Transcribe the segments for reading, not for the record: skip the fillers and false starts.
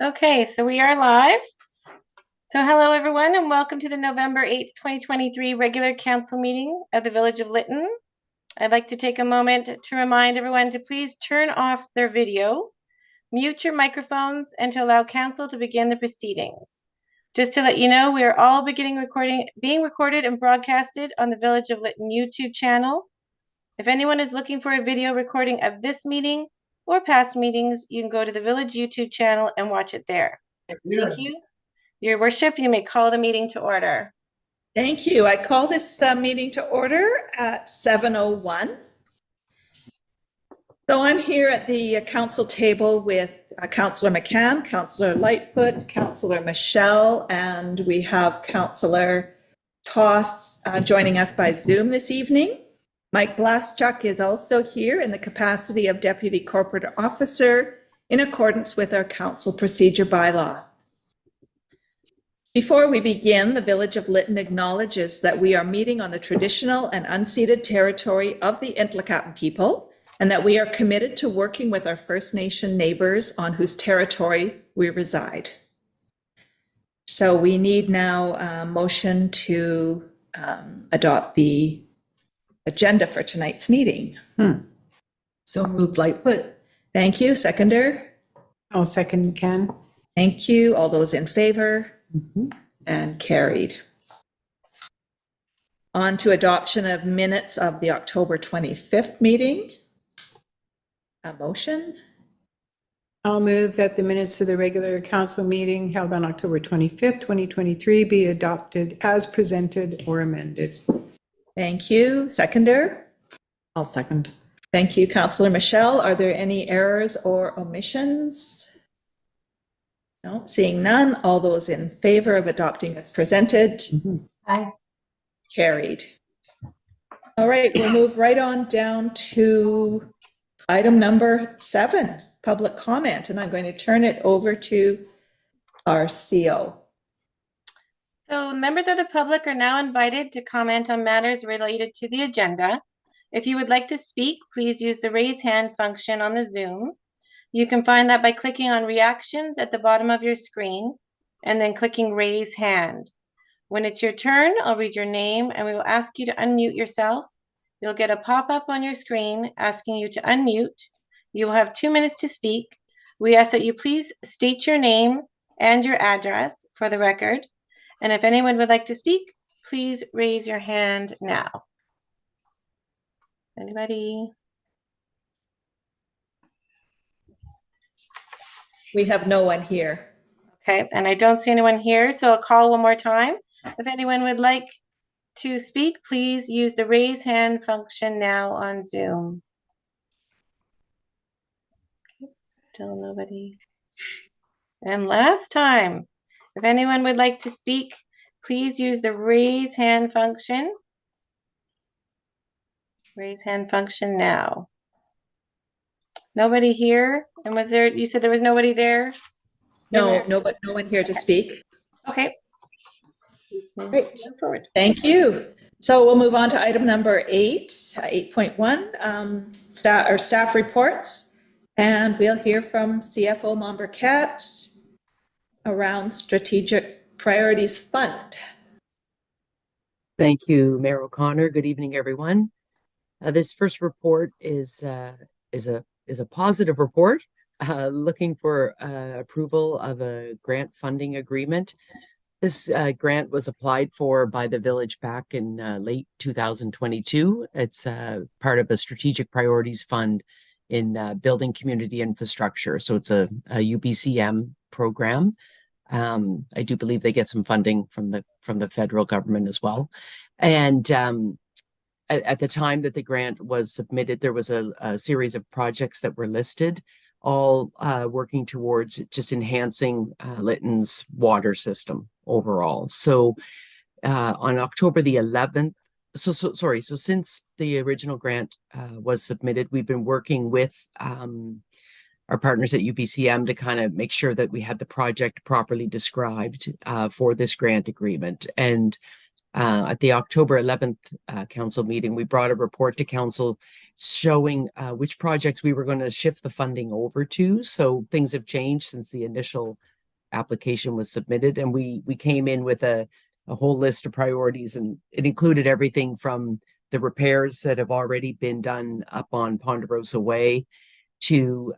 Okay, so we are live. So hello, everyone, and welcome to the November 8th, 2023 regular council meeting of the Village of Lytton. I'd like to take a moment to remind everyone to please turn off their video, mute your microphones, and to allow council to begin the proceedings. Just to let you know, we are all being recorded and broadcasted on the Village of Lytton YouTube channel. If anyone is looking for a video recording of this meeting or past meetings, you can go to the Village YouTube channel and watch it there. Thank you. Your worship, you may call the meeting to order. Thank you. I call this meeting to order at 7:01. So I'm here at the council table with Councillor McCann, Councillor Lightfoot, Councillor Michelle, and we have Councillor Toss joining us by Zoom this evening. Mike Blaschuk is also here in the capacity of Deputy Corporate Officer in accordance with our council procedure bylaw. Before we begin, the Village of Lytton acknowledges that we are meeting on the traditional and unceded territory of the Ntlaka'pamux people, and that we are committed to working with our First Nation neighbors on whose territory we reside. So we need now a motion to adopt the agenda for tonight's meeting. So moved, Lightfoot. Thank you. Seconder? I'll second, Ken. Thank you. All those in favor? And carried. On to adoption of minutes of the October 25th meeting. A motion? I'll move that the minutes of the regular council meeting held on October 25th, 2023 be adopted as presented or amended. Thank you. Seconder? I'll second. Thank you, Councillor Michelle. Are there any errors or omissions? No, seeing none. All those in favor of adopting as presented? Aye. Carried. All right, we'll move right on down to item number 7, public comment, and I'm going to turn it over to our CO. So members of the public are now invited to comment on matters related to the agenda. If you would like to speak, please use the raise hand function on the Zoom. You can find that by clicking on reactions at the bottom of your screen and then clicking raise hand. When it's your turn, I'll read your name and we will ask you to unmute yourself. You'll get a pop-up on your screen asking you to unmute. You will have 2 minutes to speak. We ask that you please state your name and your address for the record. And if anyone would like to speak, please raise your hand now. Anybody? We have no one here. Okay, and I don't see anyone here, so I'll call one more time. If anyone would like to speak, please use the raise hand function now on Zoom. Okay, still nobody. And last time, if anyone would like to speak, please use the raise hand function. Raise hand function now. Nobody here? And was there, you said there was nobody there? No one here to speak. Okay. Great. Thank you. So we'll move on to item number 8.1, staff reports, and we'll hear from CFO Mombercat around Strategic Priorities Fund. Thank you, Mayor O'Connor. Good evening, everyone. This first report is a positive report, looking for approval of a grant funding agreement. This grant was applied for by the village back in late 2022. It's part of a strategic priorities fund in building community infrastructure. So it's a UBCM program. I do believe they get some funding from the federal government as well. And at the time that the grant was submitted, there was a series of projects that were listed, all working towards just enhancing Lytton's water system overall. So on October the 11th, so since the original grant was submitted, we've been working with our partners at UBCM to kind of make sure that we had the project properly described for this grant agreement. And At the October 11th council meeting, we brought a report to council showing which projects we were going to shift the funding over to. So things have changed since the initial application was submitted, and we came in with a whole list of priorities, and it included everything from the repairs that have already been done up on Ponderosa Way to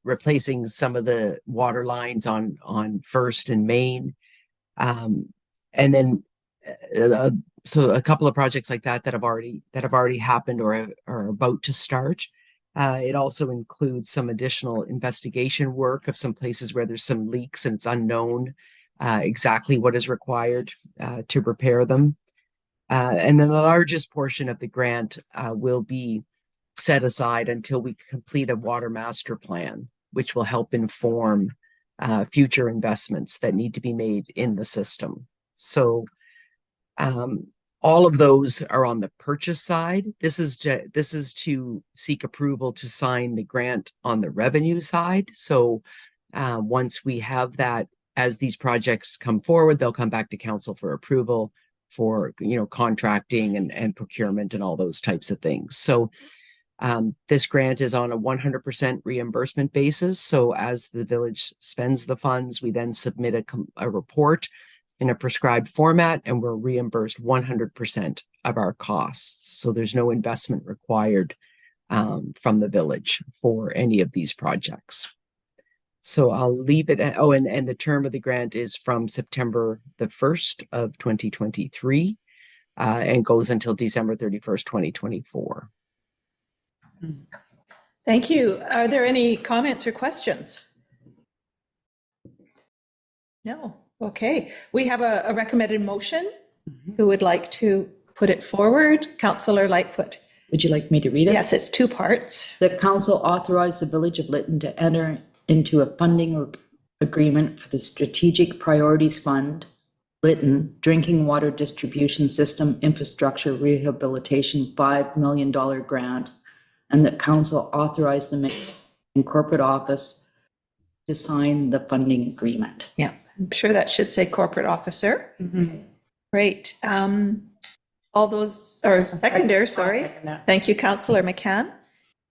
replacing some of the water lines on First and Main, and then so a couple of projects like that have already happened or are about to start. It also includes some additional investigation work of some places where there's some leaks and it's unknown exactly what is required to repair them. And then the largest portion of the grant will be set aside until we complete a water master plan, which will help inform future investments that need to be made in the system. So all of those are on the purchase side. This is to seek approval to sign the grant on the revenue side. So once we have that, as these projects come forward, they'll come back to council for approval for contracting and procurement and all those types of things. So this grant is on a 100% reimbursement basis. So as the village spends the funds, we then submit a report in a prescribed format, and we're reimbursed 100% of our costs. So there's no investment required from the village for any of these projects. So I'll leave it at, and the term of the grant is from September the 1st of 2023 and goes until December 31st, 2024. Thank you. Are there any comments or questions? No. Okay. We have a recommended motion. Who would like to put it forward? Councillor Lightfoot. Would you like me to read it? Yes, it's 2 parts. The council authorized the Village of Lytton to enter into a funding agreement for the Strategic Priorities Fund, Lytton Drinking Water Distribution System Infrastructure Rehabilitation $5 million grant, and that council authorized the mayor and corporate office to sign the funding agreement. Yeah, I'm sure that should say corporate officer. Great. All those, or seconder, sorry. Thank you, Councillor McCann.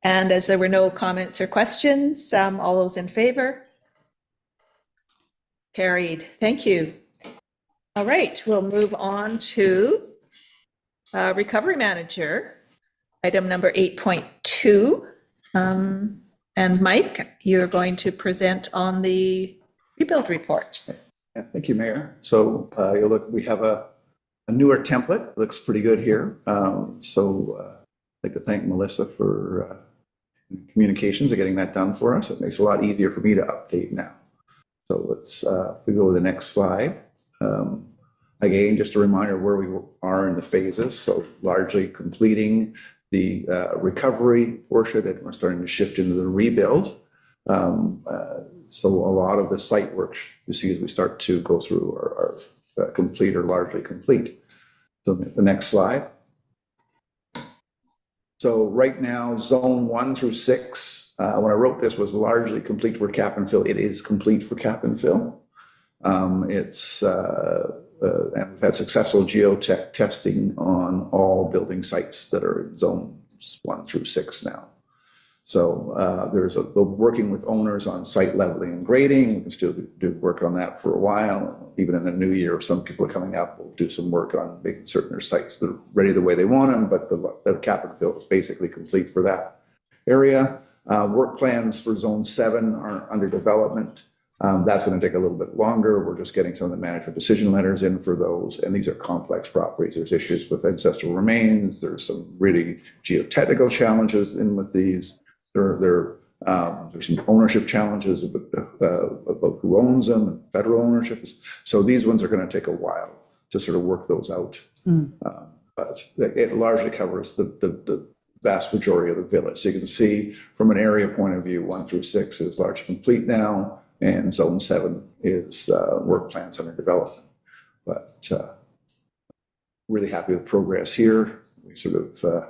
And as there were no comments or questions, all those in favor? Carried. Thank you. All right, we'll move on to Recovery Manager, item number 8.2. And Mike, you're going to present on the rebuild report. Yeah, thank you, Mayor. So you'll look, we have a newer template. Looks pretty good here. I'd like to thank Melissa for communications and getting that done for us. It makes it a lot easier for me to update now. So let's we go to the next slide. Again, just a reminder where we are in the phases. So largely completing the recovery portion, and we're starting to shift into the rebuild. So a lot of the site work you see as we start to go through are complete or largely complete. So the next slide. So right now, zone 1 through 6, when I wrote this, was largely complete for cap and fill. It is complete for cap and fill. And we've had successful geotech testing on all building sites that are in zones 1 through 6 now. So we're working with owners on site leveling and grading. We can still do work on that for a while. Even in the new year, if some people are coming up, we'll do some work on making certain their sites that are ready the way they want them, but the cap and fill is basically complete for that area. Work plans for zone 7 are under development. That's going to take a little bit longer. We're just getting some of the management decision letters in for those. And these are complex properties. There's issues with ancestral remains. There's some really geotechnical challenges in with these. There's some ownership challenges about who owns them and federal ownership. So these ones are going to take a while to sort of work those out. But it largely covers the vast majority of the village. So you can see from an area point of view, 1 through 6 is largely complete now. And zone 7 is work plans under development. But really happy with progress here. We sort of,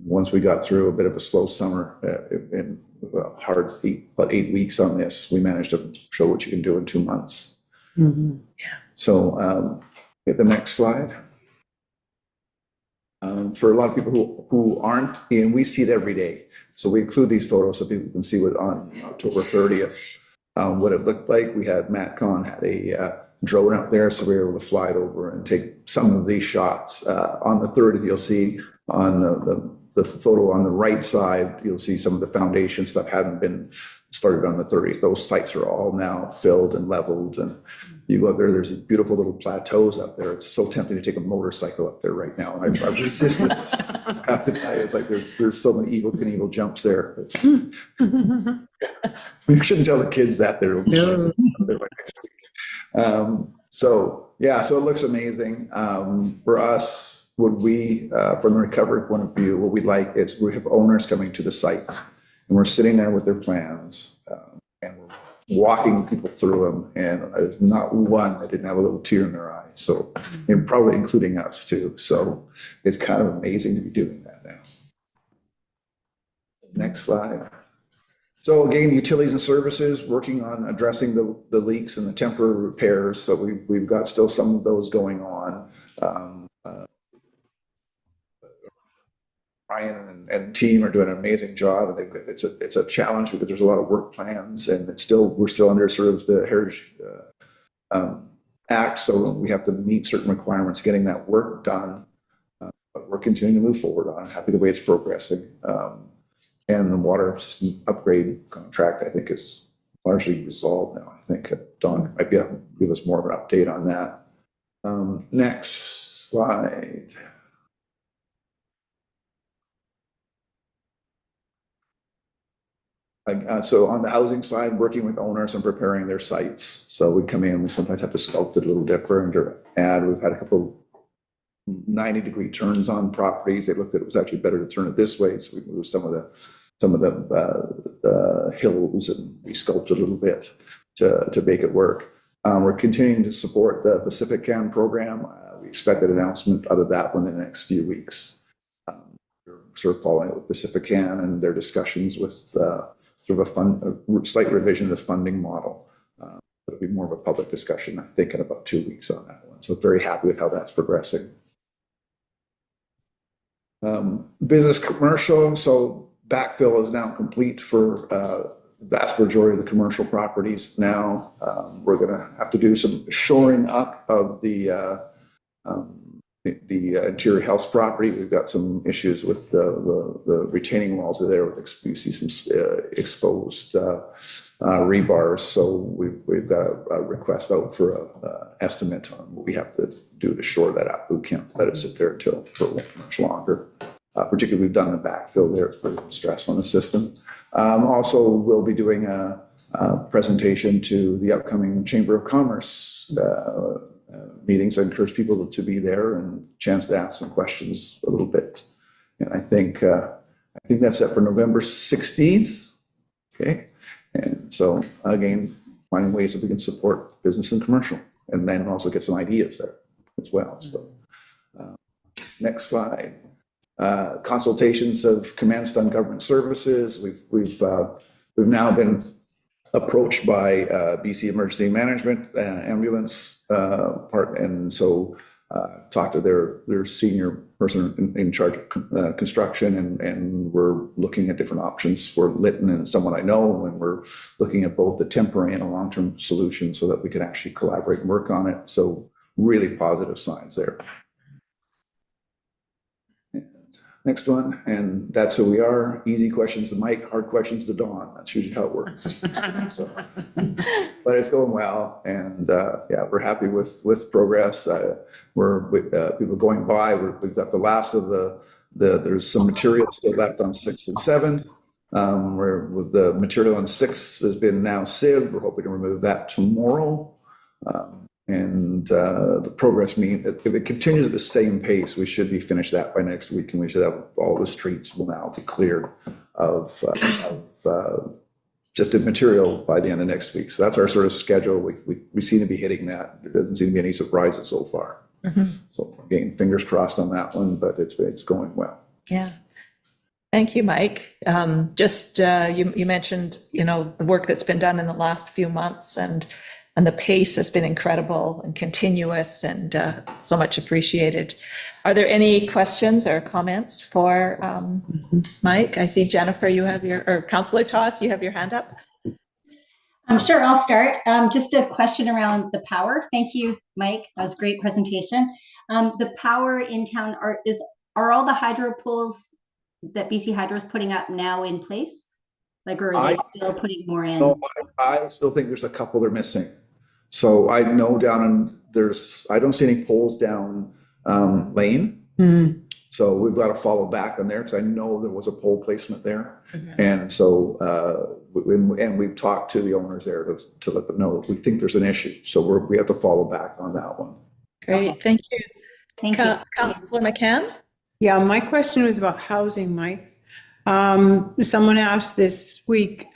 once we got through a bit of a slow summer and about 8 weeks on this, we managed to show what you can do in 2 months. Yeah. So get the next slide. For a lot of people who aren't in, we see it every day. So we include these photos so people can see what on October 30th, what it looked like. We had Matt Kahn had a drone out there, so we were able to fly it over and take some of these shots. On the 30th, you'll see on the photo on the right side, you'll see some of the foundation stuff hadn't been started on the 30th. Those sites are all now filled and leveled, and you go up there, there's beautiful little plateaus up there. It's so tempting to take a motorcycle up there right now. And I've resisted it. I have to tell you, it's like there's so many evil Knievel jumps there. We shouldn't tell the kids that they're so yeah, so it looks amazing. For us, from the recovery point of view, what we like is we have owners coming to the sites and we're sitting there with their plans and we're walking people through them, and there's not one that didn't have a little tear in their eye. So, and probably including us too. So it's kind of amazing to be doing that now. Next slide. So again, utilities and services, working on addressing the leaks and the temporary repairs. So we've got still some of those going on. Ryan and team are doing an amazing job. And it's a challenge because there's a lot of work plans, and we're still under sort of the Heritage Act. So we have to meet certain requirements getting that work done. But we're continuing to move forward on it. Happy the way it's progressing. And the water system upgrade contract, I think, is largely resolved now. I think Don might be able to give us more of an update on that. Next slide. So on the housing side, working with owners and preparing their sites. So we come in, we sometimes have to sculpt it a little different or add. We've had a couple 90-degree turns on properties. They looked at it was actually better to turn it this way. So we moved some of the hills and we sculpted a little bit to make it work. We're continuing to support the Pacific Can program. We expect an announcement out of that one in the next few weeks. We're sort of following up with Pacific Can and their discussions with sort of a slight revision of the funding model. It'll be more of a public discussion, I think, in about 2 weeks on that one. So very happy with how that's progressing. Business commercial, so backfill is now complete for vast majority of the commercial properties now. We're going to have to do some shoring up of the interior house property. We've got some issues with the retaining walls there. You see some exposed rebars. So we've got a request out for an estimate on what we have to do to shore that up. We can't let it sit there for much longer. Particularly, we've done the backfill there for stress on the system. Also, we'll be doing a presentation to the upcoming Chamber of Commerce meetings. I encourage people to be there and chance to ask some questions a little bit. And I think that's set for November 16th. Okay. And so again, finding ways that we can support business and commercial, and then also get some ideas there as well. So next slide. Consultations have commenced on government services. We've now been approached by BC Emergency Management ambulance part, and so talked to their senior person in charge of construction, and we're looking at different options for Lytton and someone I know, and we're looking at both the temporary and a long-term solution so that we can actually collaborate and work on it. So really positive signs there. Next one, and that's who we are. Easy questions to Mike, hard questions to Dawn. That's usually how it works. So, but it's going well, and yeah, we're happy with progress. People going by. We've got the last of there's some material still left on 6th and 7th. With the material on 6th has been now sieved. We're hoping to remove that tomorrow. And the progress means that if it continues at the same pace, we should be finished that by next week, and we should have all the streets will now be cleared of sifted material by the end of next week. So that's our sort of schedule. We seem to be hitting that. There doesn't seem to be any surprises so far. Mm-hmm. So again, fingers crossed on that one, but it's going well. Yeah. Thank you, Mike. You mentioned, the work that's been done in the last few months, and and the pace has been incredible and continuous and so much appreciated. Are there any questions or comments for Mike? I see Jennifer, you have or Councillor Toss, you have your hand up. Sure, I'll start. Just a question around the power. Thank you, Mike. That was a great presentation. The power in town are all the hydro poles that BC Hydro is putting up now in place? Like, or are they still putting more in? No, I still think there's a couple they're missing. So I know I don't see any poles down Lane. So we've got to follow back on there because I know there was a pole placement there. And so, and we've talked to the owners there to let them know that we think there's an issue. So we have to follow back on that one. Great, Okay. thank you. Thank you. Councillor McCann? Yeah, my question was about housing, Mike. Someone asked this week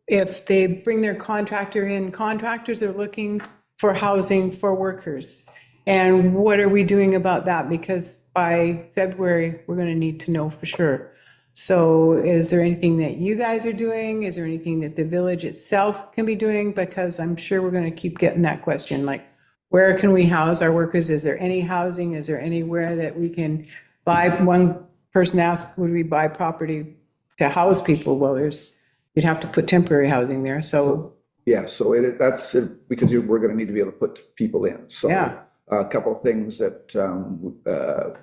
if they bring their contractor in, contractors are looking for housing for workers. And what are we doing about that? Because by February, we're going to need to know for sure. So is there anything that you guys are doing? Is there anything that the village itself can be doing? Because I'm sure we're going to keep getting that question, like, where can we house our workers? Is there any housing? Is there anywhere that we can buy? One person asked, would we buy property to house people? Well, you'd have to put temporary housing there, so. Yeah, so that's it, because we're going to need to be able to put people in. So Yeah. a couple of things that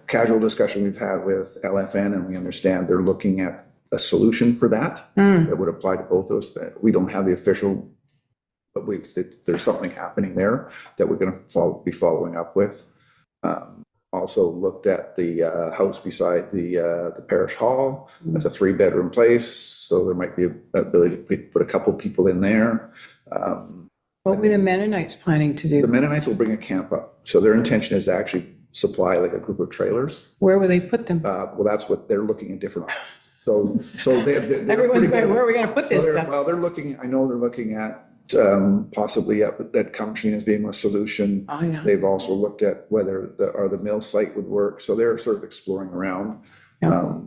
casual discussion we've had with LFN, and we understand they're looking at a solution for that that would apply to both those. We don't have the official, but there's something happening there that we're going to be following up with. Also looked at the house beside the parish hall. That's a 3-bedroom place, so there might be an ability to put a couple people in there. What were the Mennonites planning to The do? Mennonites will bring a camp up, so their intention is to actually supply like a group of trailers. Where will they put them? Well, that's what they're looking at different options. So they're Everyone's pretty going, good. where are we going to put this So stuff? well, I know they're looking at possibly at Cumtrine as being a solution. Oh, yeah. They've also looked at whether the mill site would work. So they're sort of exploring around, Yeah.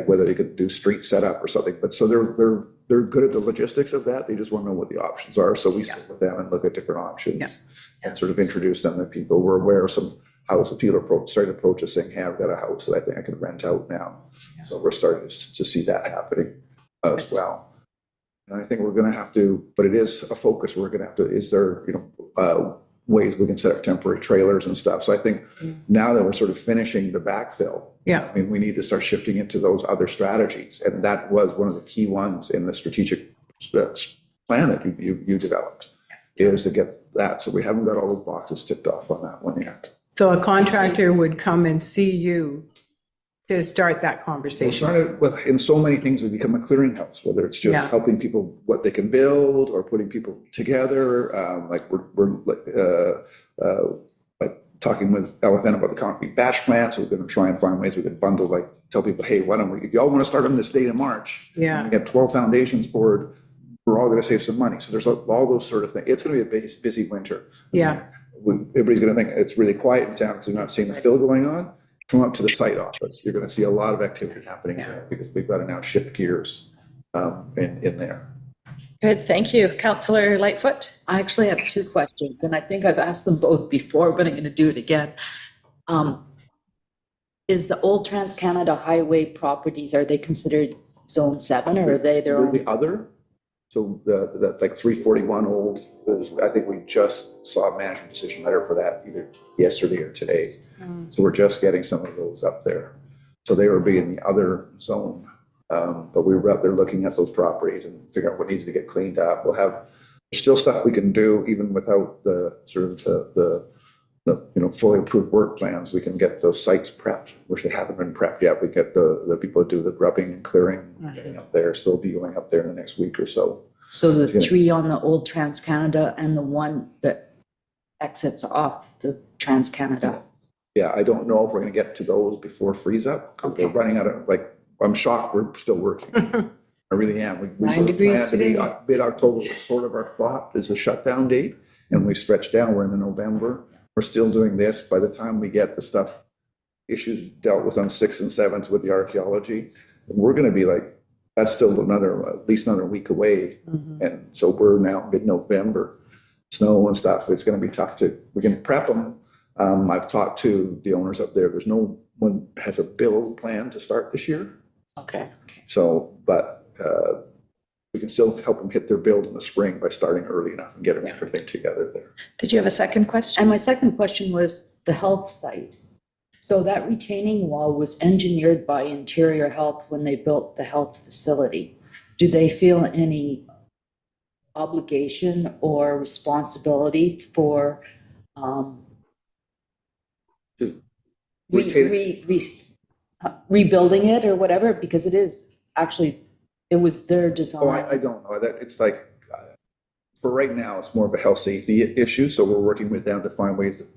whether they could do street setup or something. But so they're good at the logistics of that. They just want to know what the options are. So we sit with them and look at different options and sort of introduce them to people. We're aware of some houses. People are starting to approach us saying, hey, I've got a house that I think I can rent out now. So we're starting to see that happening as well. And I think we're going to have to, but it is a focus. We're going to have to, is there, ways we can set up temporary trailers and stuff. So I think now that we're sort of finishing the backfill, Yeah. I mean, we need to start shifting into those other strategies. And that was one of the key ones in the strategic plan that you developed, is to get that. So we haven't got all those boxes ticked off on that one yet. So a contractor would come and see you to start that We conversation. started with, in so many things, we become a clearinghouse, whether it's just Yeah. helping people what they can build or putting people together. Like we're like talking with LFN about the concrete batch plant. So we're going to try and find ways we could bundle, like tell people, hey, why don't we, if you all want to start on this date in March, Yeah. we get 12 foundations poured, we're all going to save some money. So there's all those sort of things. It's going to be a busy winter. Yeah. Everybody's going to think it's really quiet in town because they're not seeing the fill going on. Come up to the site office. You're going to see a lot of activity happening there because we've got to now shift gears in there. Good, thank you. Councillor Lightfoot? I actually have 2 questions, and I think I've asked them both before, but I'm going to do it again. Is the old Trans-Canada Highway properties, are they considered Zone 7, or are they their They're own? the other. So the like 341 old, I think we just saw a management decision letter for that either yesterday or today. So we're just getting some of those up there. So they were being the other zone. But we were up there looking at those properties and figuring out what needs to get cleaned up. There's still stuff we can do even without the sort of the fully approved work plans. We can get those sites prepped, which they haven't been prepped yet. We get the people that do the grubbing and clearing getting up there. So they'll be going up there in the next week or so. So the 3 on the old Trans-Canada and the one that exits off the Trans-Canada? Yeah, I don't know if we're going to get to those before freeze up. Okay. We're running out of, I'm shocked we're still working. I really am. We 9 sort of degrees planned to be, today. mid-October was sort of our thought is a shutdown date, and we stretched down. We're in November. We're still doing this. By the time we get the stuff, issues dealt with on 6th and 7th with the archaeology, we're going to be like, that's still at least another week away. And so we're now mid-November. snow and stuff, it's gonna be tough we can prep them. I've talked to the owners up there. There's no one has a build plan to start this year. Okay. So, but we can still help them get their build in the spring by starting early enough and getting everything together there. Did you have a second question? And my second question was the health site. So that retaining wall was engineered by Interior Health when they built the health facility. Do they feel any obligation or responsibility for rebuilding it or whatever? Because it is actually, it was their design. Oh, I don't know that. It's like, for right now, it's more of a health safety issue. So we're working with them to find ways to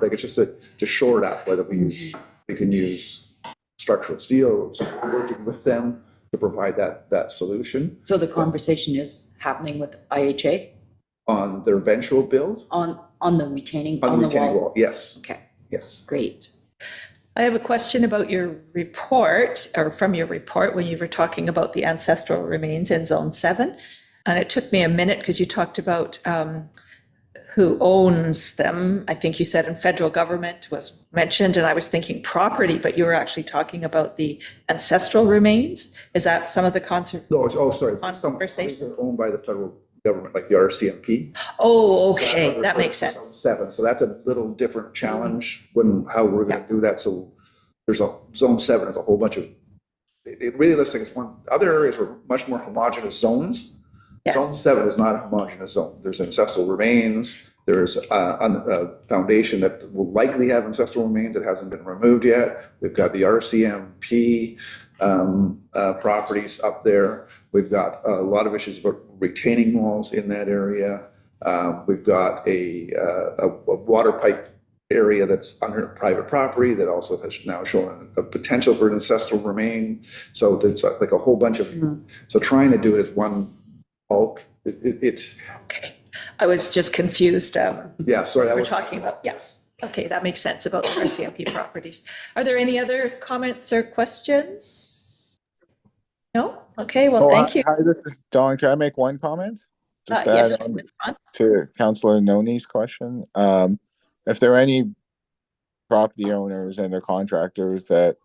like it's just to shore it up, whether we can use structural steel, so we're working with them to provide that solution. So the conversation is happening with IHA On their eventual build? on the retaining, On on the the retaining wall? wall, yes, Okay, yes. great. I have a question about your report, or from your report, when you were talking about the ancestral remains in Zone 7. And it took me a minute because you talked about who owns them. I think you said in federal government was mentioned, and I was thinking property, but you were actually talking about the ancestral remains. Is that some of the No, sorry. Some conversation? are owned by the federal government, like the RCMP. Oh, So okay, that that makes refers to sense. Zone 7, so that's a little different challenge how we're gonna do that. So there's Zone 7 is a whole bunch of, it really looks like it's one, other areas were much more homogeneous zones. Yes. Zone 7 is not a homogeneous zone. There's ancestral remains. There's a foundation that will likely have ancestral remains that hasn't been removed yet. We've got the RCMP properties up there. We've got a lot of issues about retaining walls in that area. We've got a water pipe area that's under private property that also has now shown a potential for an ancestral remain. So there's like a whole bunch of, so trying to do it as one bulk, it's, Okay, I was just confused. yeah, sorry. that We're was- talking about, yes. Okay, that makes sense about the RCMP properties. Are there any other comments or questions? No? Okay, well, thank you. Hi, this is Don. Can I make one comment? Just to Yes, add on respond. to Councillor Noni's question. If there are any property owners and their contractors that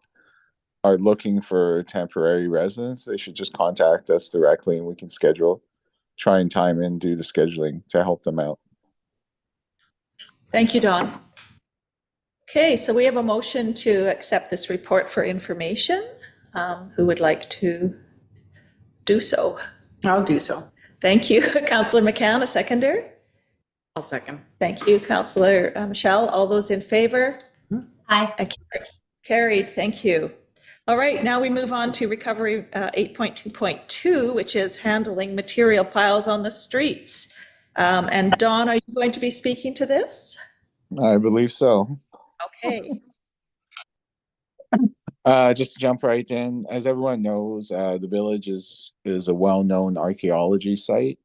are looking for temporary residence, they should just contact us directly and we can try and time in, do the scheduling to help them out. Thank you, Don. Okay, so we have a motion to accept this report for information. Who would like to do so? I'll do so. Thank you. Councillor McCann, a seconder. I'll second. Thank you, Councillor Michelle. All those in favor? Hi. Carried, thank you. All right, now we move on to recovery 8.2.2, which is handling material piles on the streets. And Dawn, are you going to be speaking to this? I believe so. Okay. Just to jump right in, as everyone knows, the village is a well-known archaeology site.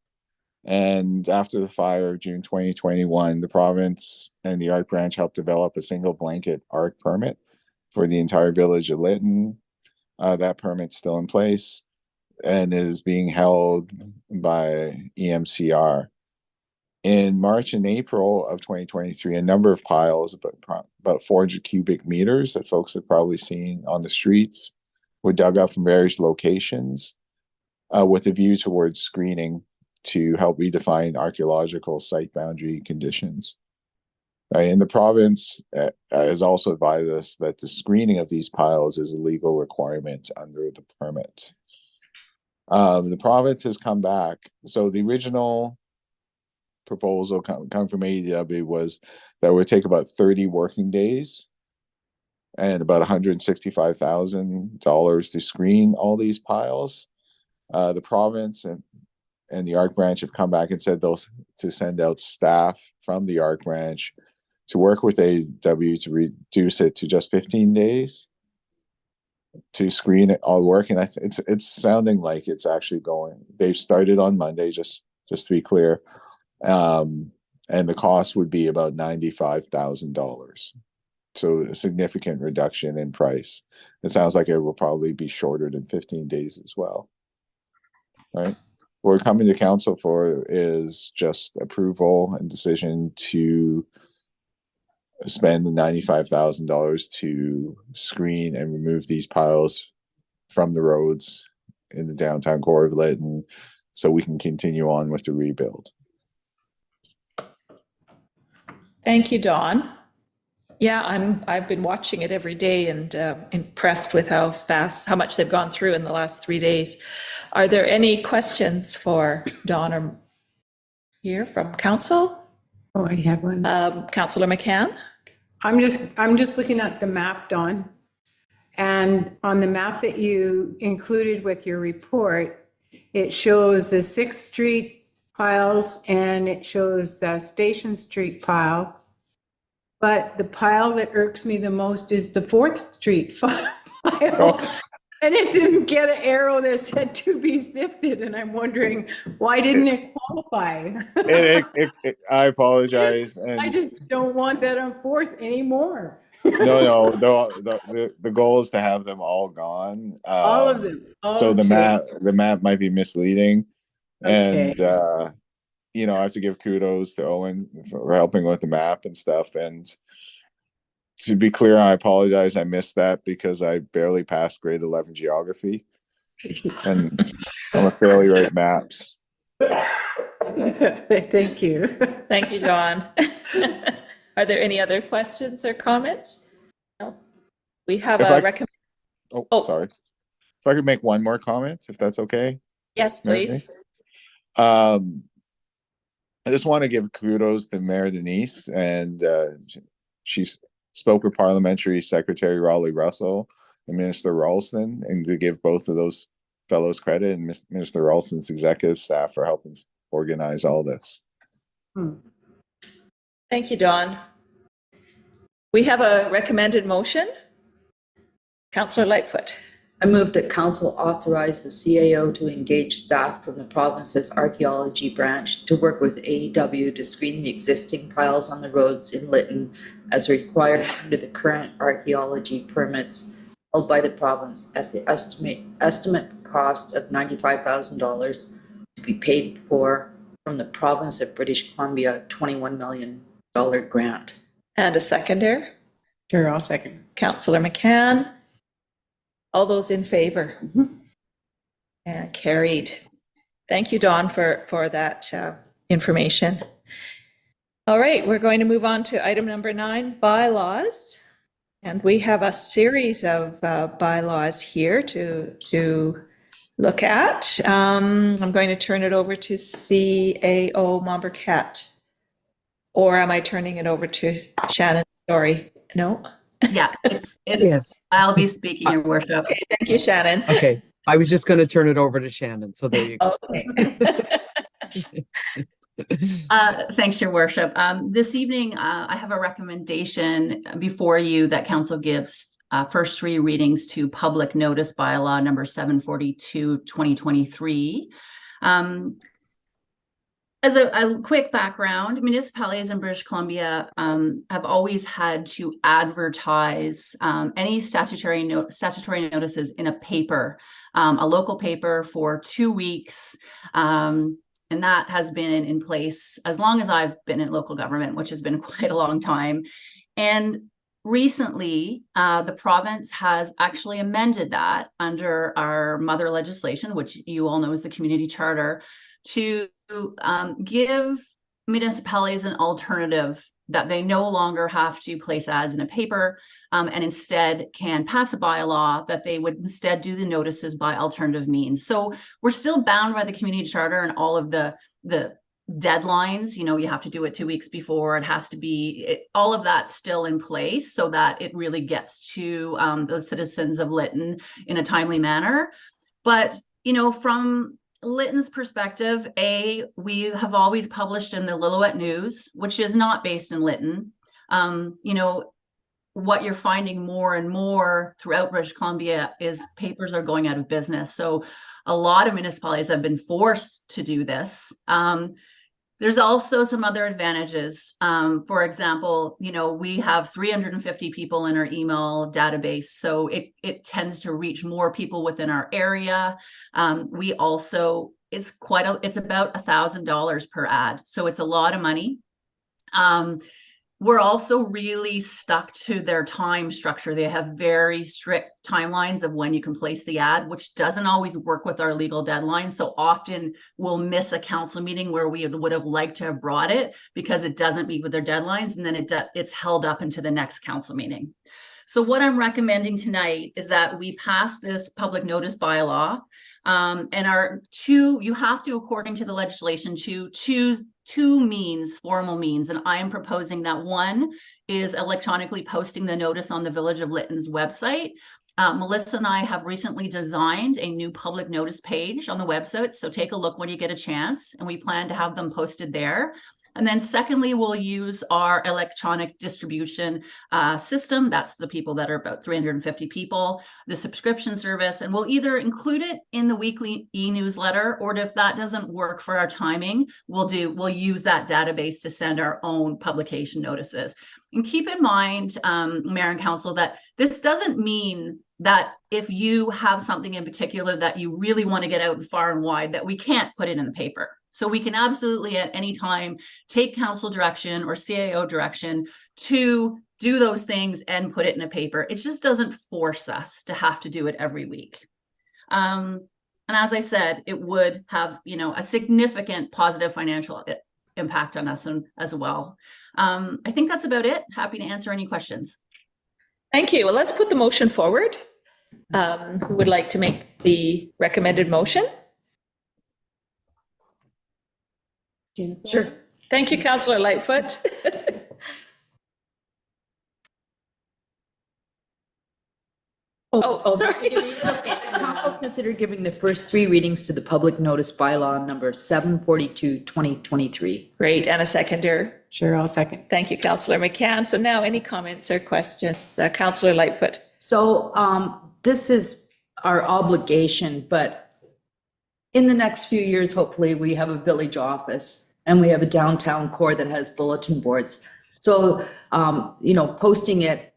And after the fire of June 2021, the province and the ARC branch helped develop a single blanket ARC permit for the entire village of Lytton. That permit's still in place and is being held by EMCR. In March and April of 2023, a number of piles, about 400 cubic meters that folks have probably seen on the streets, were dug up from various locations with a view towards screening to help redefine archaeological site boundary conditions. And the province has also advised us that the screening of these piles is a legal requirement under the permit. The province has come back. So the original proposal come from AEW was that it would take about 30 working days and about $165,000 to screen all these piles. The province and the ARC branch have come back and said they'll to send out staff from the ARC branch to work with AEW to reduce it to just 15 days to screen it all work. And it's sounding like it's actually going. They've started on Monday, just to be clear. And the cost would be about $95,000. So a significant reduction in price. It sounds like it will probably be shorter than 15 days as well. Right? what we're coming to council for is just approval and decision to spend the $95,000 to screen and remove these piles from the roads in the downtown core of Lytton, so we can continue on with the rebuild. Thank you, Dawn. Yeah, I've been watching it every day and impressed with how much they've gone through in the last 3 days. Are there any questions for Dawn or here from council? Oh, I have one. Councillor McCann? I'm just looking at the map, Dawn. And on the map that you included with your report, it shows the 6th Street piles and it shows the Station Street pile. But the pile that irks me the most is the 4th Street pile. And it didn't get an arrow that said to be sifted. And I'm wondering, why didn't it qualify? I apologize. And I just don't want that on 4th anymore. no. The goal is to have them all gone. All of them. So the Okay. map might be misleading, and Okay. I have to give kudos to Owen for helping with the map and stuff. And to be clear, I apologize. I missed that because I barely passed grade 11 geography, and I'm a failure at maps. Thank you. Thank you, Dawn. Are there any other questions or comments? No. We have If a I- recommend. Sorry. If I could make one more comment, if that's okay. Yes, please. I just want to give kudos to Mayor Denise, and she spoke with Parliamentary Secretary Raleigh Russell and Minister Ralston, and to give both of those fellows credit, and Minister Ralston's executive staff for helping organize all this. Thank you, Dawn. We have a recommended motion. Councillor Lightfoot. I move that council authorize the CAO to engage staff from the province's archaeology branch to work with AEW to screen the existing piles on the roads in Lytton as required under the current archaeology permits held by the province at the estimate cost of $95,000 to be paid for from the province of British Columbia $21 million grant. And a seconder. Sure, I'll second. Councillor McCann. All those in favor? And carried. Thank you, Dawn, for that information. All right, we're going to move on to item number 9, bylaws. And we have a series of bylaws here to look at. I'm going to turn it over to CAO Mombercat. Or am I turning it over to Shannon? Sorry, no? Yeah, it's Yes. I'll be speaking, Your Worship. Okay, thank you, Shannon. Okay. I was just going to turn it over to Shannon. So there you go. Okay. Thanks, Your Worship. This evening, I have a recommendation before you that council gives first 3 readings to public notice bylaw number 742, 2023. As a quick background, municipalities in British Columbia have always had to advertise any statutory notices in a paper, a local paper, for 2 weeks. And that has been in place as long as I've been in local government, which has been quite a long time. And recently, the province has actually amended that under our mother legislation, which you all know is the community charter, to give municipalities an alternative that they no longer have to place ads in a paper and instead can pass a bylaw that they would instead do the notices by alternative means. So we're still bound by the community charter and all of the deadlines. You have to do it 2 weeks before. It has to be all of that still in place so that it really gets to the citizens of Lytton in a timely manner. But from Lytton's perspective, we have always published in the Lillooet News, which is not based in Lytton. What you're finding more and more throughout British Columbia is papers are going out of business. So a lot of municipalities have been forced to do this. There's also some other advantages. For example, we have 350 people in our email database, so it tends to reach more people within our area. We also it's about $1,000 per ad. So it's a lot of money. We're also really stuck to their time structure. They have very strict timelines of when you can place the ad, which doesn't always work with our legal deadlines. So often we'll miss a council meeting where we would have liked to have brought it because it doesn't meet with their deadlines, and then it's held up into the next council meeting. So what I'm recommending tonight is that we pass this public notice bylaw, and you have to, according to the legislation, choose two formal means. And I am proposing that one is electronically posting the notice on the Village of Lytton's website. Melissa and I have recently designed a new public notice page on the website. So take a look when you get a chance, and we plan to have them posted there. And then secondly, we'll use our electronic distribution system. That's the people that are about 350 people, the subscription service, and we'll either include it in the weekly e-newsletter, or if that doesn't work for our timing, we'll use that database to send our own publication notices. And keep in mind, Mayor and Council, that this doesn't mean that if you have something in particular that you really want to get out far and wide, that we can't put it in the paper. So we can absolutely at any time take council direction or CAO direction to do those things and put it in a paper. It just doesn't force us to have to do it every week. And as I said, it would have, a significant positive financial impact on us as well. I think that's about it. Happy to answer any questions. Thank you. Well, let's put the motion forward. Who would like to make the recommended motion? Sure. Thank you, Councillor Lightfoot. Sorry. Council consider giving the first 3 readings to the public notice bylaw number 742/2023. Great. And a seconder. Sure, I'll second. Thank you, Councillor McCann. So now any comments or questions? Councillor Lightfoot. So this is our obligation, but in the next few years, hopefully, we have a village office and we have a downtown core that has bulletin boards. So, posting it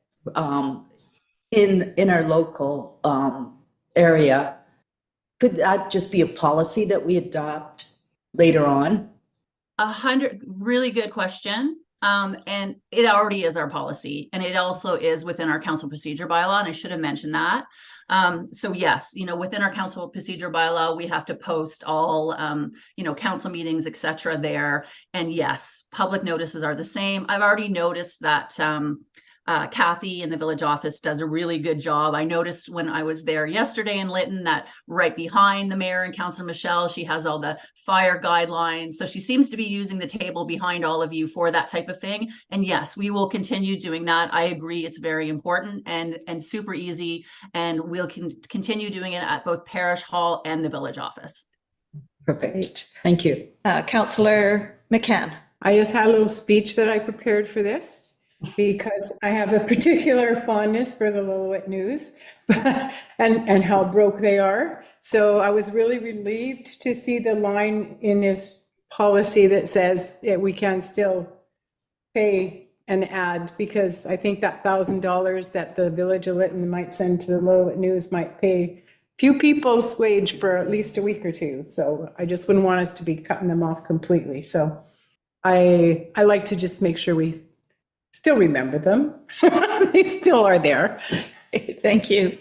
in our local area, could that just be a policy that we adopt later on? Really good question. And it already is our policy, and it also is within our council procedure bylaw, and I should have mentioned that. So yes, within our council procedure bylaw, we have to post all, council meetings, et cetera there. And yes, public notices are the same. I've already noticed that Kathy in the village office does a really good job. I noticed when I was there yesterday in Lytton that right behind the mayor and Councillor Michelle, she has all the fire guidelines. So she seems to be using the table behind all of you for that type of thing. And yes, we will continue doing that. I agree, it's very important and super easy. And we'll continue doing it at both Parish Hall and the village office. Perfect. Thank you. Councillor McCann. I just had a little speech that I prepared for this, because I have a particular fondness for the Lillooet News and how broke they are. So I was really relieved to see the line in this policy that says that we can still pay an ad, because I think that $1,000 that the Village of Lytton might send to the Lillooet News might pay few people's wage for at least a week or two. So I just wouldn't want us to be cutting them off completely. So I like to just make sure we still remember them. They still are there. Thank you.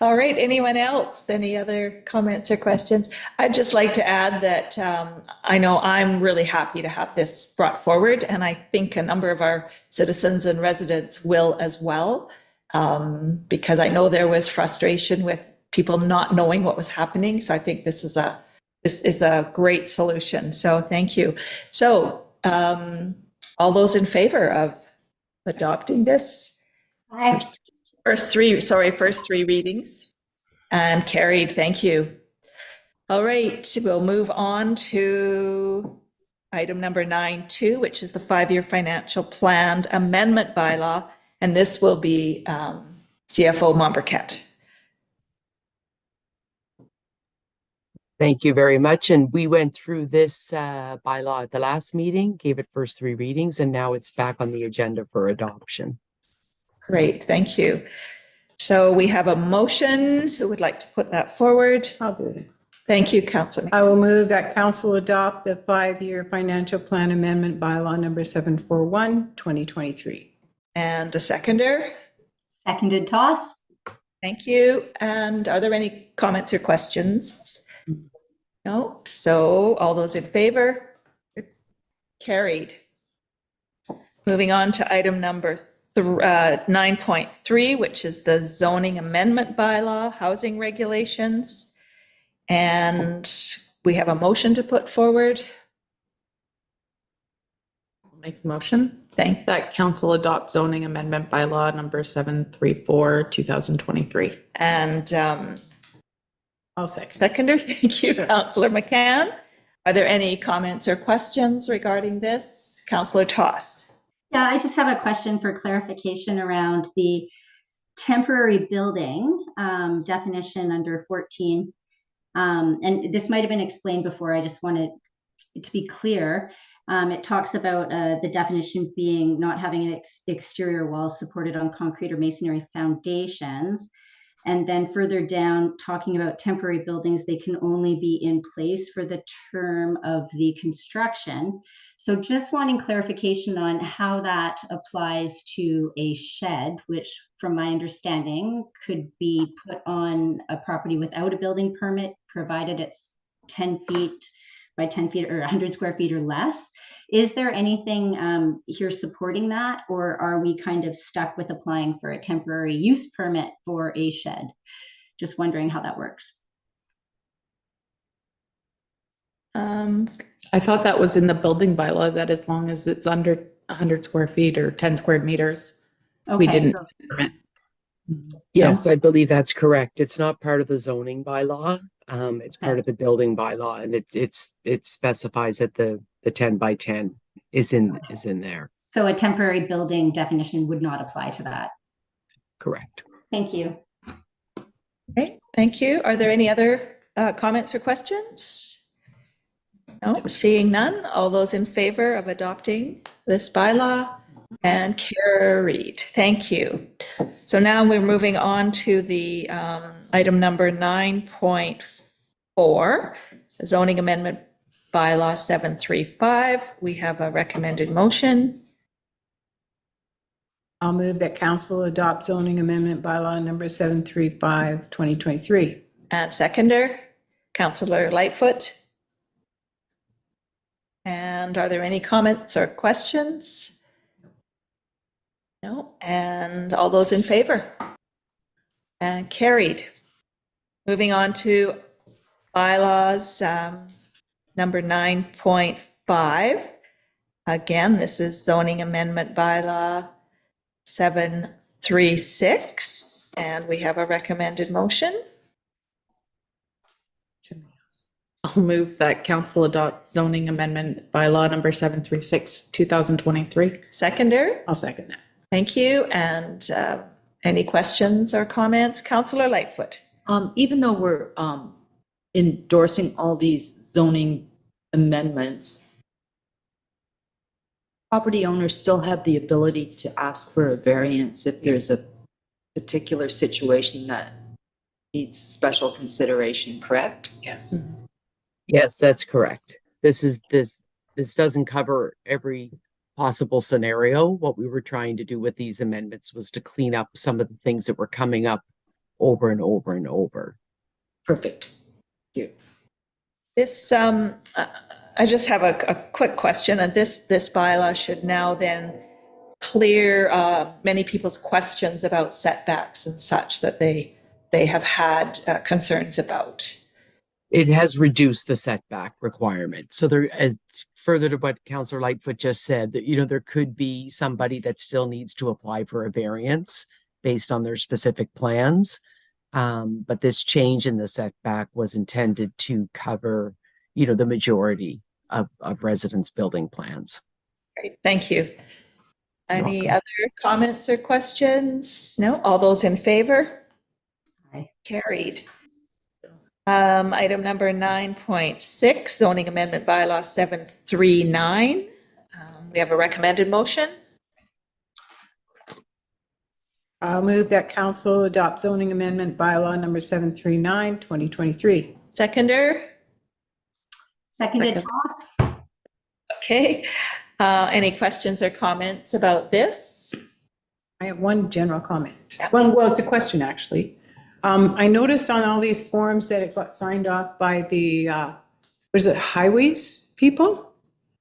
All right, anyone else? Any other comments or questions? I'd just like to add that I know I'm really happy to have this brought forward, and I think a number of our citizens and residents will as well, because I know there was frustration with people not knowing what was happening. So I think this is a great solution. So thank you. So all those in favor of adopting this? First three readings, and carried. Thank you. All right, we'll move on to item number 9.2, which is the 5-year financial plan amendment bylaw, and this will be CFO Momberket. Thank you very much. And we went through this bylaw at the last meeting, gave it first 3 readings, and now it's back on the agenda for adoption. Great, thank you. So we have a motion. Who would like to put that forward? I'll do it. Thank you, Councillor. I will move that council adopt the 5-year financial plan amendment bylaw number 741, 2023. And a seconder. Seconded, Toss. Thank you. And are there any comments or questions? No. So all those in favor? Carried. Moving on to item number 9.3, which is the zoning amendment bylaw, housing regulations. And we have a motion to put forward. Make a motion Thank that council adopt zoning amendment bylaw number 734, 2023. And I'll second. seconder, thank you, Councillor McCann. Are there any comments or questions regarding this? Councillor Toss. Yeah, I just have a question for clarification around the temporary building definition under 14. And this might have been explained before. I just wanted it to be clear. It talks about the definition being not having an exterior walls supported on concrete or masonry foundations. And then further down, talking about temporary buildings, they can only be in place for the term of the construction. So just wanting clarification on how that applies to a shed, which from my understanding could be put on a property without a building permit, provided it's 10 feet by 10 feet or 100 square feet or less. Is there anything here supporting that, or are we kind of stuck with applying for a temporary use permit for a shed? Just wondering how that works. I thought that was in the building bylaw that as long as it's under 100 square feet or 10 square meters, we Okay, didn't so- permit. Yes, I believe that's correct. It's not part of the zoning bylaw. It's part of the building bylaw, and it specifies that the 10 by 10 is in there. So a temporary building definition would not apply to that. Correct. Thank you. Okay, thank you. Are there any other comments or questions? No, seeing none. All those in favor of adopting this bylaw? And carried. Thank you. So now we're moving on to the item number 9.4, zoning amendment bylaw 735. We have a recommended motion. I'll move that council adopt zoning amendment bylaw number 735, 2023. And seconder, Councillor Lightfoot. And are there any comments or questions? No, and all those in favor? And carried. Moving on to bylaws number 9.5. Again, this is zoning amendment bylaw 736, and we have a recommended motion. I'll move that council adopt zoning amendment bylaw number 736, 2023. Seconder, I'll second that. thank you. And any questions or comments? Councillor Lightfoot. Even though we're endorsing all these zoning amendments, property owners still have the ability to ask for a variance if there's a particular situation that needs special consideration, correct? Yes. Yes, that's correct. This doesn't cover every possible scenario. What we were trying to do with these amendments was to clean up some of the things that were coming up over and over and over. Perfect. Thank you. This, I just have a quick question, and this bylaw should now then clear many people's questions about setbacks and such that they have had concerns about. It has reduced the setback requirement. So there, as further to what Councillor Lightfoot just said, that, there could be somebody that still needs to apply for a variance based on their specific plans. But this change in the setback was intended to cover, the majority of residents' building plans. Great, thank you. Any other comments or questions? No, all those in favor? Aye. Carried. Item number 9.6, zoning amendment bylaw 739. We have a recommended motion. I'll move that council adopt zoning amendment bylaw number 739, 2023. Seconder? Seconded Second. Toss. Okay. Any questions or comments about this? I have one general comment. Yeah. Well, it's a question, actually. I noticed on all these forms that it got signed off by the, was it highways people?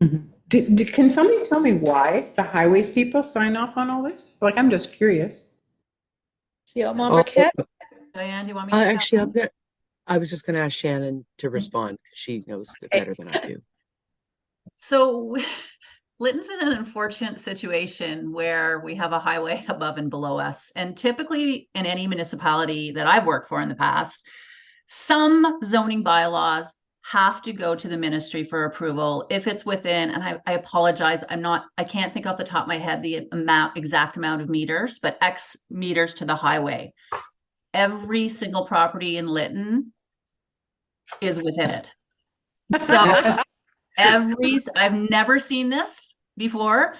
Mhm. Can somebody tell me why the highways people sign off on all this? Like, I'm just curious. CEO Oh, Marquette? Diane, do you want me to? take that actually, one? I was just gonna ask Shannon to respond. She knows it better than I do. So Lytton's in an unfortunate situation where we have a highway above and below us. And typically in any municipality that I've worked for in the past, some zoning bylaws have to go to the ministry for approval if it's within, and I apologize, I can't think off the top of my head the exact amount of meters, but X meters to the highway. Every single property in Lytton is within it. So I've never seen this before.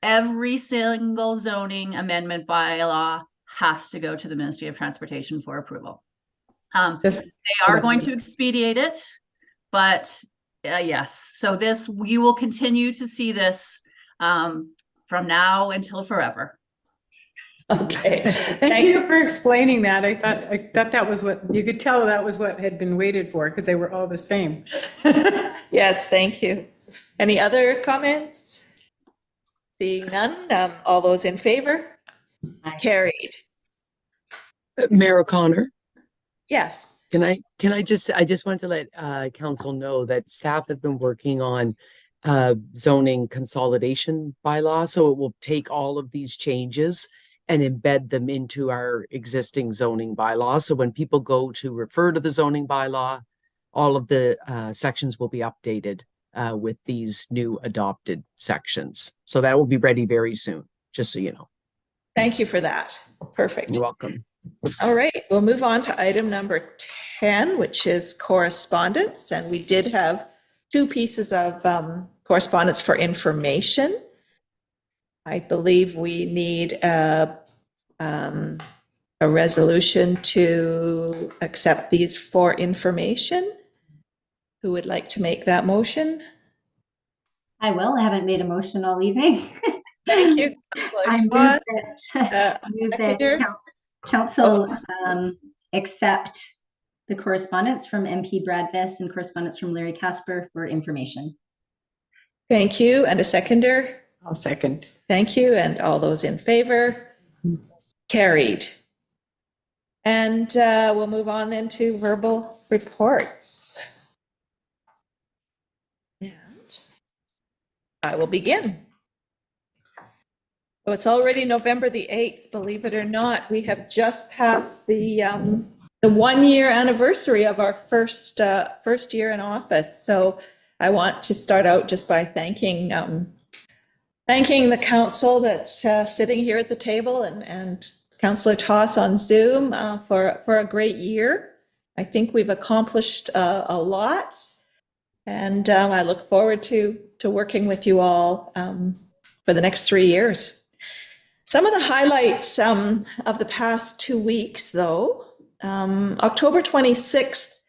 Every single zoning amendment bylaw has to go to the Ministry of Transportation for approval. Just- They are going to expedite it, but yes. So you will continue to see this from now until forever. Okay. Thank you for explaining that. I thought that was what, you could tell that was what had been waited for, because they were all the same. Yes, thank you. Any other comments? Seeing none, all those in favor? Carried. Mayor O'Connor, Yes. I just want to let council know that staff have been working on zoning consolidation bylaw, so it will take all of these changes and embed them into our existing zoning bylaw. So when people go to refer to the zoning bylaw, all of the sections will be updated with these new adopted sections. So that will be ready very soon, just so you know. Thank you for that. Perfect. You're welcome. All right, we'll move on to item number 10, which is correspondence. And we did have two pieces of correspondence for information. I believe we need a resolution to accept these for information. Who would like to make that motion? I will. I haven't made a motion all evening. Thank you. I move Toss. that, Seconder? council accept the correspondence from MP Brad Viss and correspondence from Larry Casper for information. Thank you. And a seconder? I'll second. Thank you. And all those in favor? Carried. And we'll move on then to verbal reports. And I will begin. So it's already November the 8th, believe it or not. We have just passed the 1-year anniversary of our first year in office. So I want to start out just by thanking the council that's sitting here at the table and Councillor Toss on Zoom for a great year. I think we've accomplished a lot, and I look forward to working with you all for the next 3 years. Some of the highlights of the past 2 weeks, though. October 26th,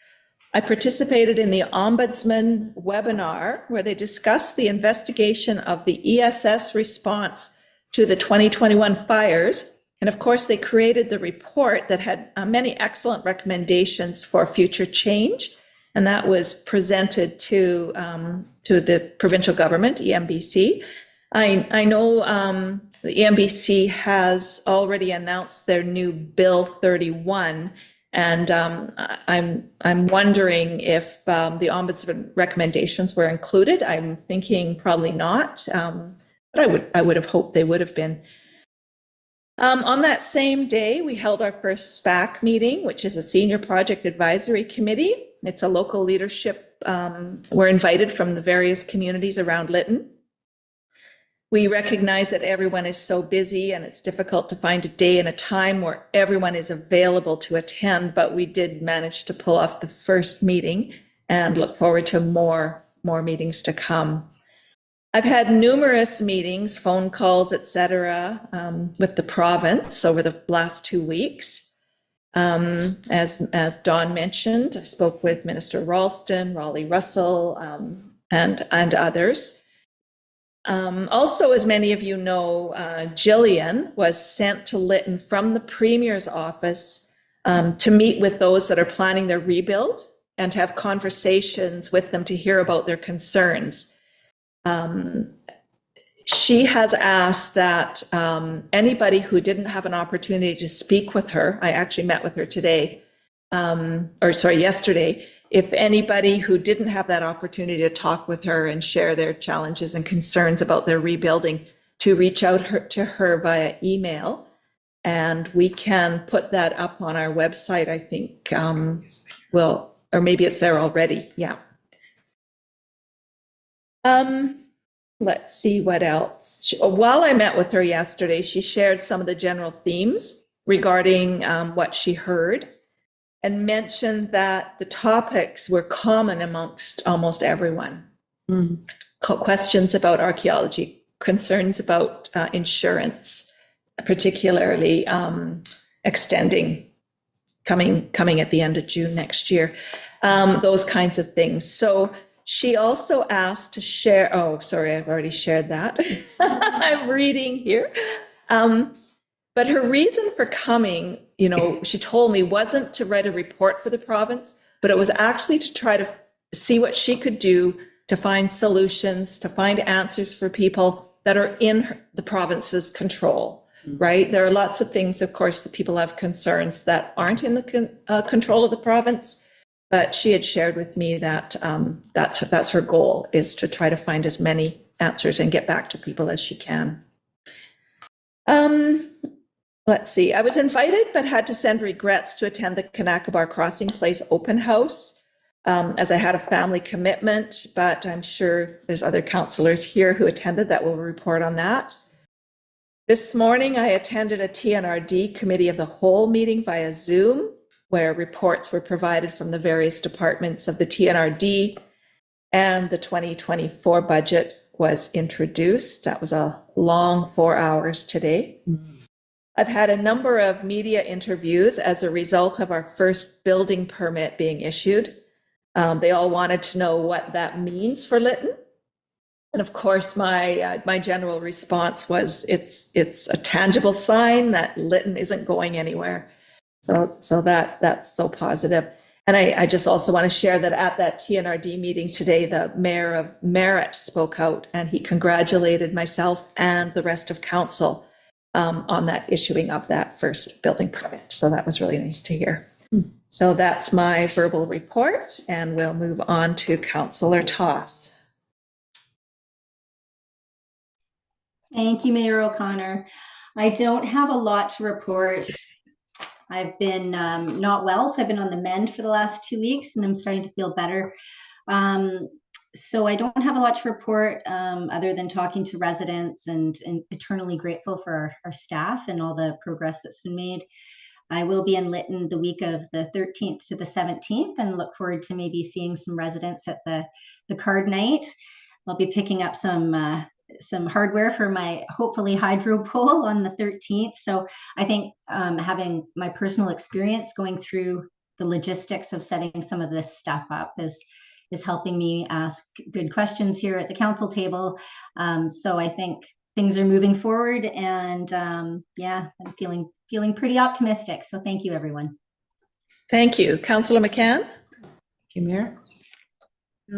I participated in the Ombudsman webinar where they discussed the investigation of the ESS response to the 2021 fires. And of course, they created the report that had many excellent recommendations for future change. And that was presented to the provincial government, EMBC. I know the EMBC has already announced their new Bill 31. And I'm wondering if the Ombudsman recommendations were included. I'm thinking probably not, but I would have hoped they would have been. On that same day, we held our first SPAC meeting, which is a Senior Project Advisory Committee. It's a local leadership. We're invited from the various communities around Lytton. We recognize that everyone is so busy and it's difficult to find a day and a time where everyone is available to attend, but we did manage to pull off the first meeting and look forward to more meetings to come. I've had numerous meetings, phone calls, etc., with the province over the last 2 weeks. As Dawn mentioned, I spoke with Minister Ralston, Raleigh Russell, and others. Also, as many of you know, Jillian was sent to Lytton from the Premier's office to meet with those that are planning their rebuild and to have conversations with them to hear about their concerns. She has asked that anybody who didn't have an opportunity to speak with her, I actually met with her today, yesterday, if anybody who didn't have that opportunity to talk with her and share their challenges and concerns about their rebuilding, to reach out to her via email. And we can put that up on our website, I think. Or maybe it's there already. Yeah. Let's see what else. While I met with her yesterday, she shared some of the general themes regarding what she heard and mentioned that the topics were common amongst almost everyone. Questions about archaeology, concerns about insurance, particularly coming at the end of June next year, those kinds of things. So she also asked to share, oh, sorry, I've already shared that. I'm reading here. But her reason for coming, she told me, wasn't to write a report for the province, but it was actually to try to see what she could do to find solutions, to find answers for people that are in the province's control, right? There are lots of things, of course, that people have concerns that aren't in the control of the province, but she had shared with me that that's her goal, is to try to find as many answers and get back to people as she can. Let's see, I was invited, but had to send regrets to attend the Kanakabar Crossing Place open house, as I had a family commitment, but I'm sure there's other councillors here who attended that will report on that. This morning, I attended a TNRD Committee of the Whole meeting via Zoom, where reports were provided from the various departments of the TNRD, and the 2024 budget was introduced. That was a long 4 hours today. I've had a number of media interviews as a result of our first building permit being issued. They all wanted to know what that means for Lytton. And of course, my general response was, it's a tangible sign that Lytton isn't going anywhere. So that's so positive. And I just also want to share that at that TNRD meeting today, the mayor of Merritt spoke out, and he congratulated myself and the rest of council on that issuing of that first building permit. So that was really nice to hear. So that's my verbal report, and we'll move on to Councillor Toss. Thank you, Mayor O'Connor. I don't have a lot to report. I've been not well, so I've been on the mend for the last 2 weeks, and I'm starting to feel better. So I don't have a lot to report other than talking to residents and eternally grateful for our staff and all the progress that's been made. I will be in Lytton the week of the 13th to the 17th and look forward to maybe seeing some residents at the card night. I'll be picking up some hardware for my hopefully hydro pole on the 13th. So I think having my personal experience going through the logistics of setting some of this stuff up is helping me ask good questions here at the council table. So I think things are moving forward, and yeah, I'm feeling pretty optimistic. So thank you, everyone. Thank you. Councillor McCann? Thank you, Mayor.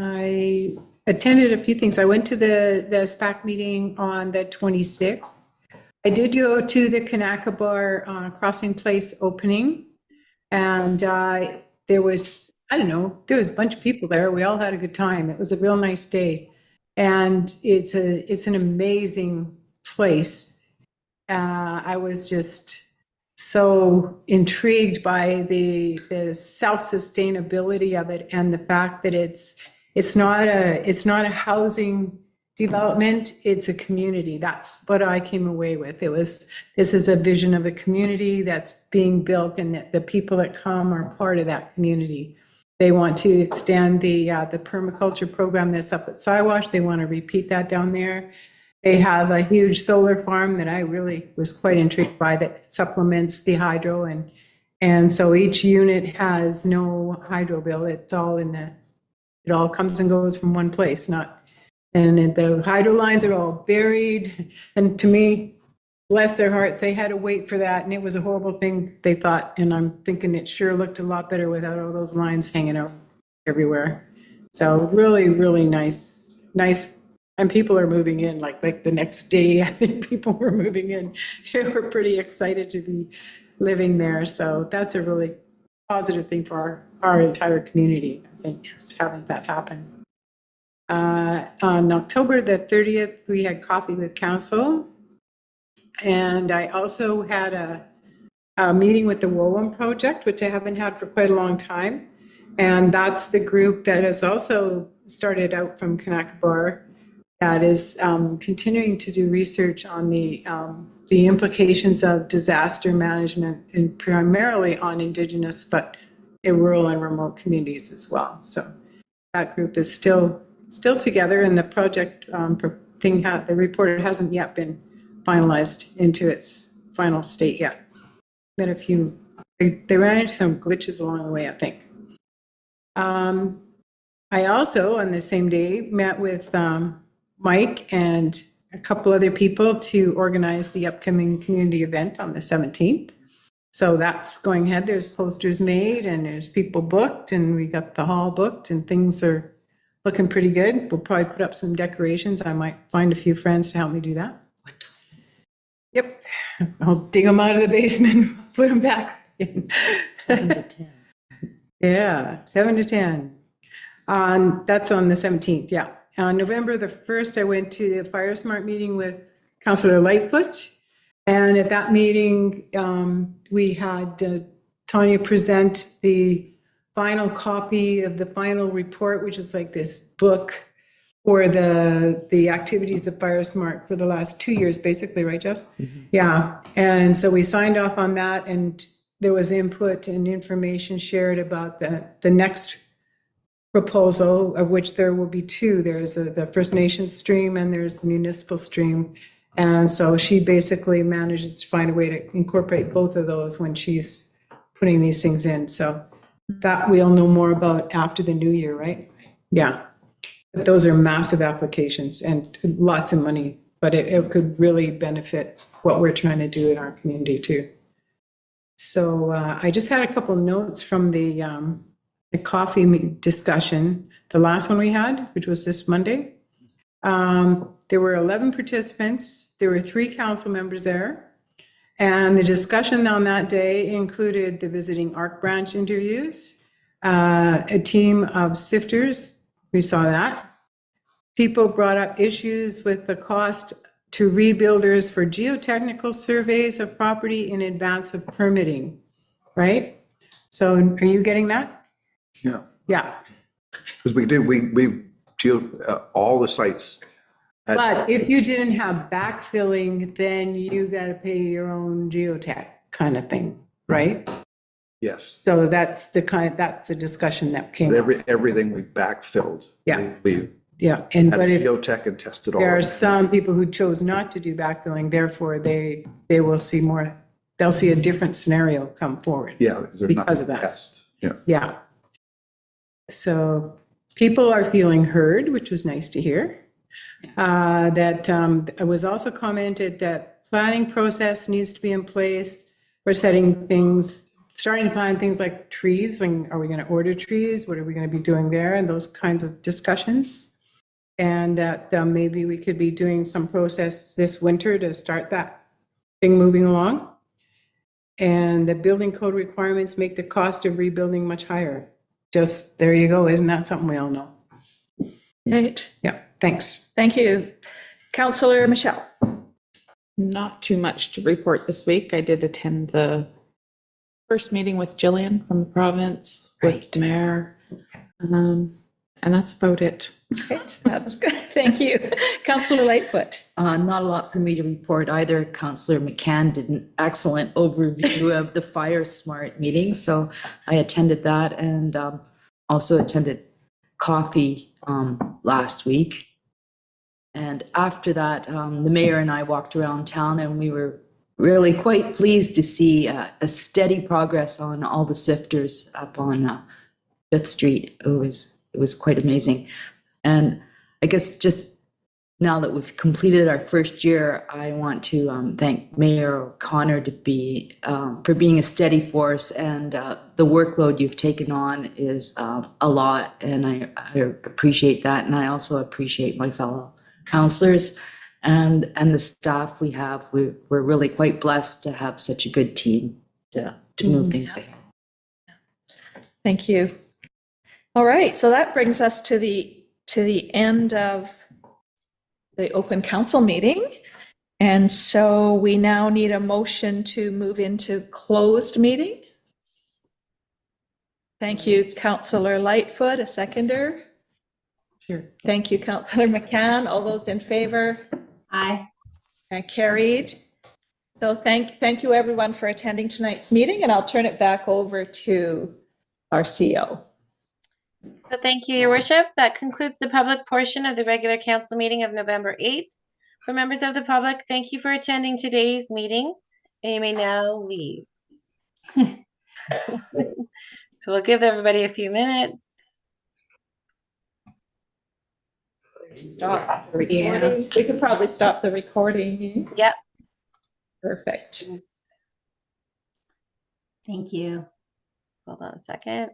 I attended a few things. I went to the SPAC meeting on the 26th. I did go to the Kanakabar Crossing Place opening, and there was, there was a bunch of people there. We all had a good time. It was a real nice day. And it's an amazing place. I was just so intrigued by the self-sustainability of it, and the fact that it's not a housing development, it's a community. That's what I came away with. This is a vision of a community that's being built, and that the people that come are part of that community. They want to extend the permaculture program that's up at Siwash. They want to repeat that down there. They have a huge solar farm that I really was quite intrigued by, that supplements the hydro, and And so each unit has no hydro bill. It's all it all comes and goes from one place, and the hydro lines are all buried. And to me, bless their hearts, they had to wait for that, and it was a horrible thing, they thought. And I'm thinking it sure looked a lot better without all those lines hanging out everywhere. So really, really nice. And people are moving in, like the next day, I think people were moving in. They were pretty excited to be living there. So that's a really positive thing for our entire community, I think, is having that happen. On October the 30th, we had coffee with council. And I also had a meeting with the WOAM project, which I haven't had for quite a long time. And that's the group that has also started out from Kanakabar that is continuing to do research on the implications of disaster management, and primarily on Indigenous, but in rural and remote communities as well. So that group is still together, and the project the report hasn't yet been finalized into its final state yet. Met a few, they ran into some glitches along the way, I think. I also, on the same day, met with Mike and a couple other people to organize the upcoming community event on the 17th. So that's going ahead. There's posters made and there's people booked, and we got the hall booked, and things are looking pretty good. We'll probably put up some decorations. I might find a few friends to help me do that. What time is it? Yep. I'll dig them out of the basement, put them back in. 7 to 10. Yeah, 7 to 10. That's on the 17th, yeah. On November the 1st, I went to the Fire Smart meeting with Councillor Lightfoot. And at that meeting, we had Tanya present the final copy of the final report, which is like this book for the activities of Fire Smart for the last 2 years, basically, right, Jess? Mm-hmm. Yeah. And so we signed off on that, and there was input and information shared about the next proposal, of which there will be two. There's the First Nations stream and there's the municipal stream. And so she basically manages to find a way to incorporate both of those when she's putting these things in. So that we'll know more about after the new year, right? Yeah. But those are massive applications and lots of money, but it could really benefit what we're trying to do in our community too. So I just had a couple notes from the coffee discussion, the last one we had, which was this Monday. There were 11 participants. There were 3 council members there. And the discussion on that day included the visiting ARC branch interviews, a team of sifters. We saw that. People brought up issues with the cost to rebuilders for geotechnical surveys of property in advance of permitting, right? So are you getting that? Yeah. Yeah. Because all the sites. But if you didn't have backfilling, then you got to pay your own geotech kind of thing, right? Yes. So that's the discussion that came. Everything we backfilled. Yeah. We Yeah, and had but if geotech and tested all. there are of it. some people who chose not to do backfilling, therefore they will see more, they'll see a different scenario come forward. Yeah. they're not because of that. test. Yeah. Yeah. So people are feeling heard, which was nice to hear. It was also commented that planning process needs to be in place. We're starting to plan things like trees, and are we going to order trees? What are we going to be doing there? And those kinds of discussions. And that maybe we could be doing some process this winter to start that thing moving along. And the building code requirements make the cost of rebuilding much higher. Just, there you go. Isn't that something we all know? Right. Yeah, thanks. Thank you. Councillor Michelle. Not too much to report this week. I did attend the first meeting with Jillian from the province, with the mayor, and that's about it. Okay, that's good. Thank you. Councillor Lightfoot. Not a lot for me to report either. Councillor McCann did an excellent overview of the Fire Smart meeting, so I attended that, and also attended coffee last week. And after that, the mayor and I walked around town, and we were really quite pleased to see a steady progress on all the sifters up on Fifth Street. It was quite amazing. And I guess just now that we've completed our first year, I want to thank Mayor O'Connor for being a steady force, and the workload you've taken on is a lot, and I appreciate that. And I also appreciate my fellow councillors and the staff we have. We're really quite blessed to have such a good team to move things ahead. Thank you. All right, so that brings us to the end of the open council meeting. And so we now need a motion to move into closed meeting. Thank you, Councillor Lightfoot, a seconder. Sure. Thank you, Councillor McCann. All those in favor? Aye. Carried. So thank you everyone for attending tonight's meeting, and I'll turn it back over to our CEO. So thank you, Your Worship. That concludes the public portion of the regular council meeting of November 8th. For members of the public, thank you for attending today's meeting, and you may now leave. So we'll give everybody a few minutes. Stop the recording. We could probably stop the recording. Yep. Perfect. Thank you. Hold on a second.